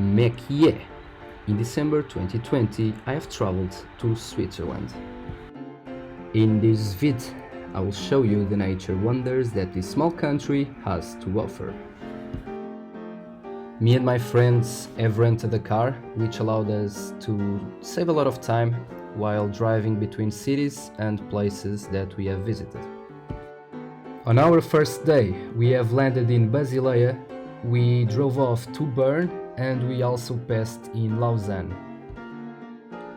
Mekié. In December 2020, I have traveled to Switzerland. In this vid, I will show you the nature wonders that this small country has to offer. Me and my friends have rented a car, which allowed us to save a lot of time while driving between cities and places that we have visited. On our first day, we have landed in Basilea, we drove off to Bern, and we also passed in Lausanne.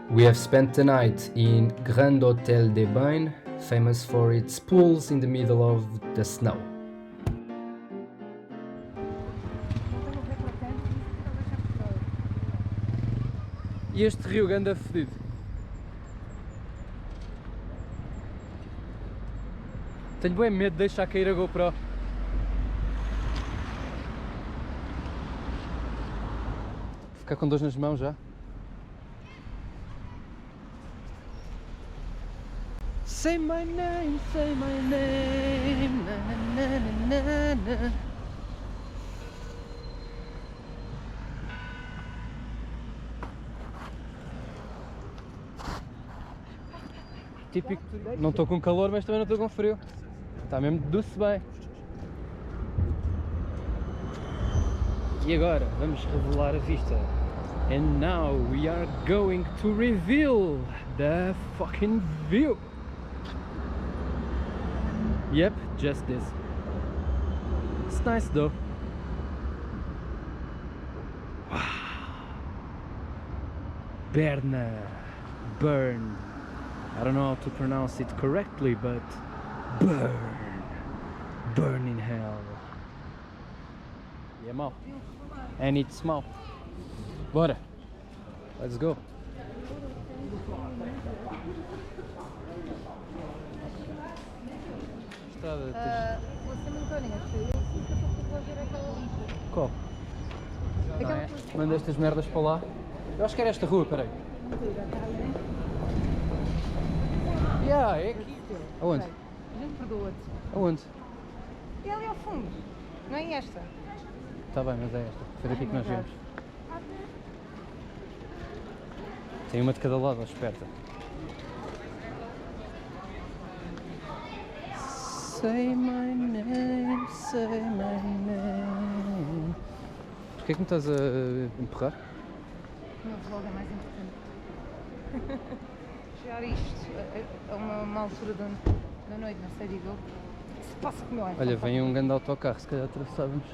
We have spent the night in Grand Hôtel des Bains, famous for its pools in the middle of the snow. E este rio ganda fedido. Tenho bem medo de deixar cair a GoPro. Ficar com dores nas mãos já. Say my name, say my name, na na na na na. Típico, não estou com calor, mas também não estou com frio. Está mesmo doce bem. E agora vamos revelar a vista. And now we are going to reveal the fucking view. Yep, just this. It's nice though. Wow. Bern. I don't know how to pronounce it correctly, but burn in hell. E é mau. And it's mau. Bora. Let's go. Estrada. Você me conhece? Eu vou ver aquela lista. Qual? Manda estas merdas para lá. Eu acho que era esta rua, peraí. Yeah, é aqui. Aonde? A gente perdoa-te. Aonde? E ali ao fundo. Não é esta? Está bem, mas é esta. Foi daqui que nós viemos. Tem uma de cada lado, ó, esperta. Say my name, say my name. Porquê que me estás a empurrar? O meu vlog é mais importante. Chegar isto a uma altura da noite, não sei, digo eu. O que se passa com o meu iPhone? Olha, vem um grande autocarro, se calhar atravessávamos.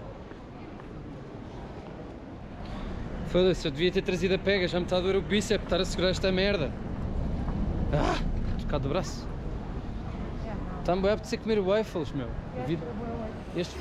Foda-se, eu devia ter trazido a pega, já me está a doer o bíceps, estar a segurar esta merda. Ah, tocado do braço. Está-me bem a apetecer comer waffles, meu. Este...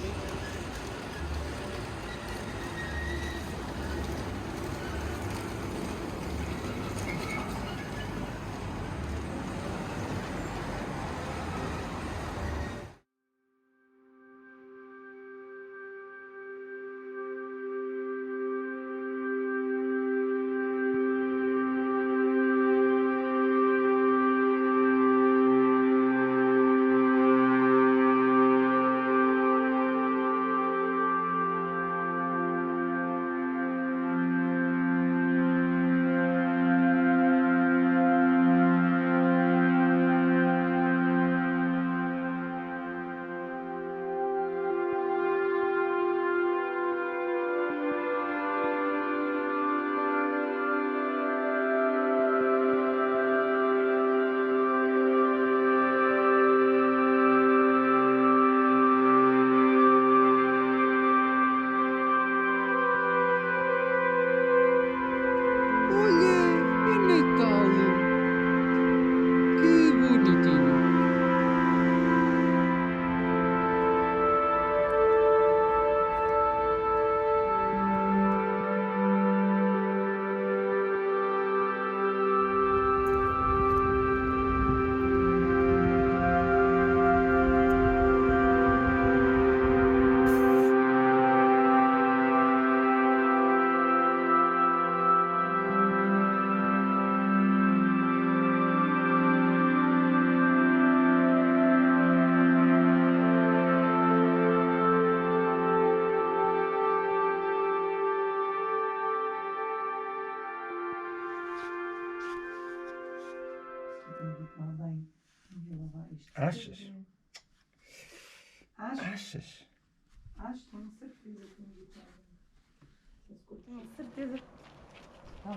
isto. Achas? Acho, Achas? tenho certeza que não guitarra. Tenho certeza.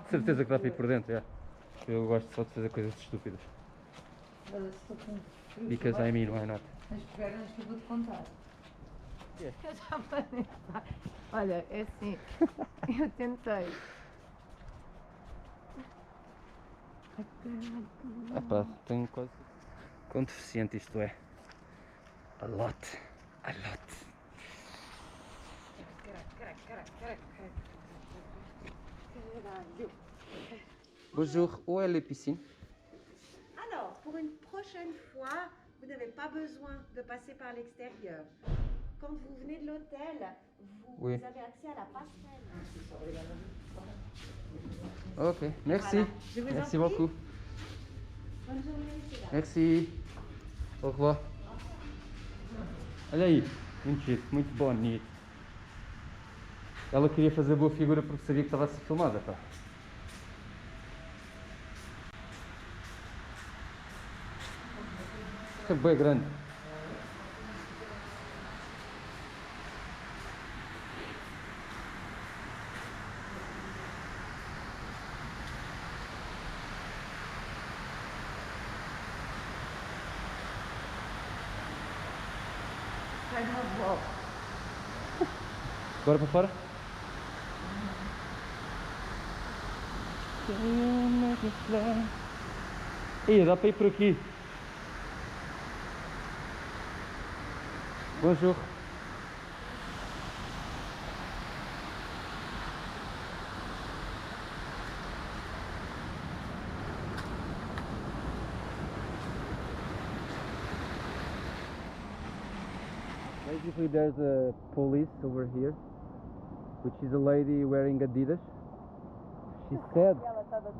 Certeza que dá para ir por dentro, é. Eu gosto só de fazer coisas estúpidas. Estou com frio. Because I mean, why not? Mas pernas que eu vou-te contar. Yeah. Eu já falei. Olha, é assim. Eu tentei. Epá, tenho quase... Quão deficiente isto é? A lot. A lot. Bonjour, où est la piscine? Alors, pour une prochaine fois, vous n'avez pas besoin de passer par l'extérieur. Quand vous venez de l'hôtel, vous Oui. avez accès à la passerelle. Ok, merci. Voilà. Je vous en Merci prie. beaucoup. Bonne journée, messieurs. Merci. Au revoir. Olha aí, muito giro, muito bonito. Ela queria fazer boa figura porque sabia que estava a ser filmada, pá. Isto é bem grande. Sai de uma volta. Bora para fora? Ih, dá para ir por aqui. Bonjour. Basically there's a police over here, which is a lady wearing Adidas. She said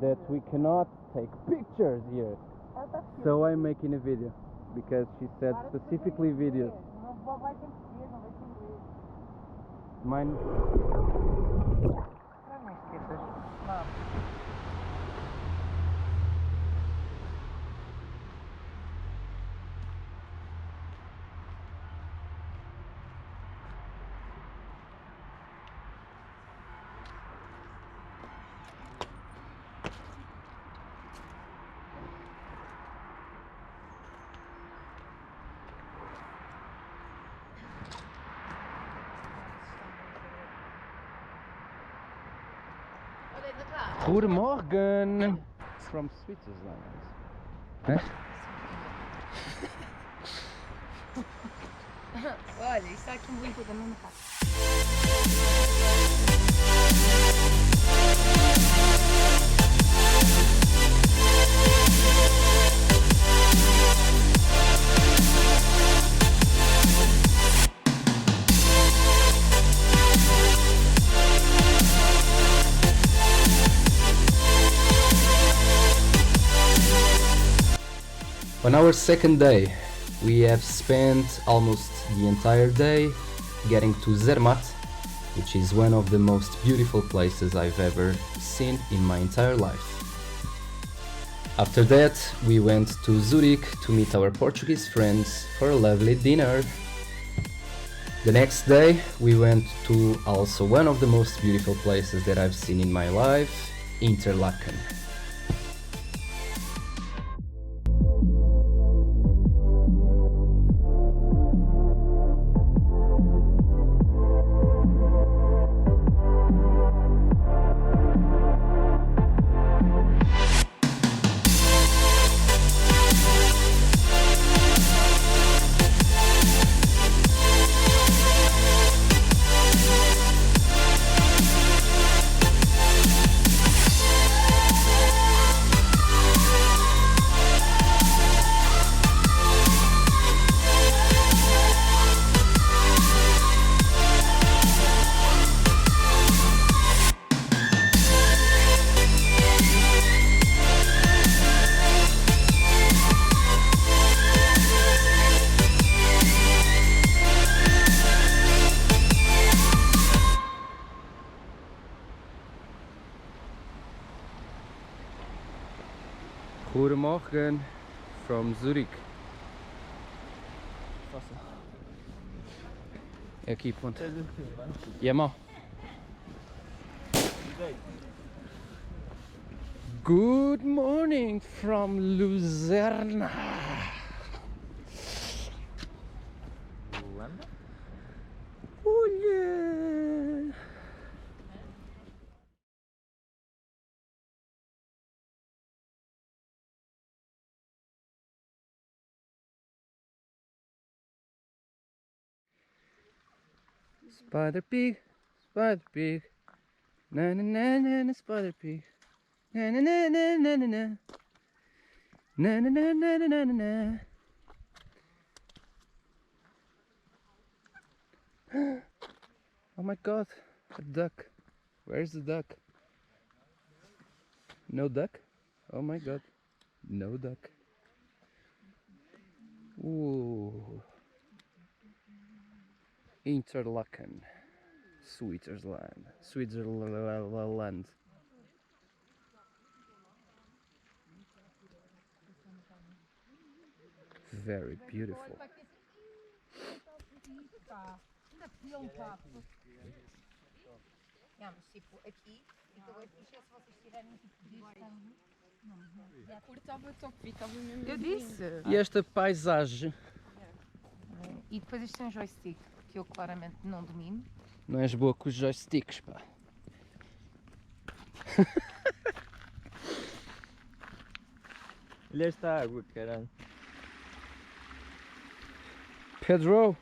that we cannot take pictures here, so I'm making a video, because she said specifically videos. Não vai ter português, não vai ter inglês. Mine. Não esqueças. Vamos. Guten Morgen from Switzerland. Olha, isso está aqui muito da mesma casa. On our second day, we have spent almost the entire day getting to Zermatt, which is one of the most beautiful places I've ever seen in my entire life. After that, we went to Zurich to meet our Portuguese friends for a lovely dinner. The next day, we went to also one of the most beautiful places that I've seen in my life, Interlaken. Guten Morgen from Zurich. É aqui, ponto. E a mão. Good morning from Lucerne. Olha! Spider pig, spider pig. Na na na na na, spider pig. Na na na na na na na. Na na na na na na na. Oh my god, a duck. Where's the duck? No duck? Oh my god, no duck. Ooh. Interlaken, Switzerland. Switzerland. Very beautiful. Mas tipo, aqui, então é fixe se vocês tiverem tipo vista. Estava top, estava mesmo. Eu disse! E esta paisagem? E depois isto tem um joystick, que eu claramente não domino. Não és boa com os joysticks, pá. Olha esta água, caralho. Pedro!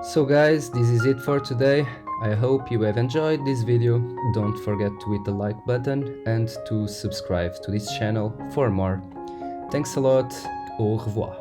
So guys, this is it for today. I hope you have enjoyed this video. Don't forget to hit the like button and to subscribe to this channel for more. Thanks a lot. Au revoir.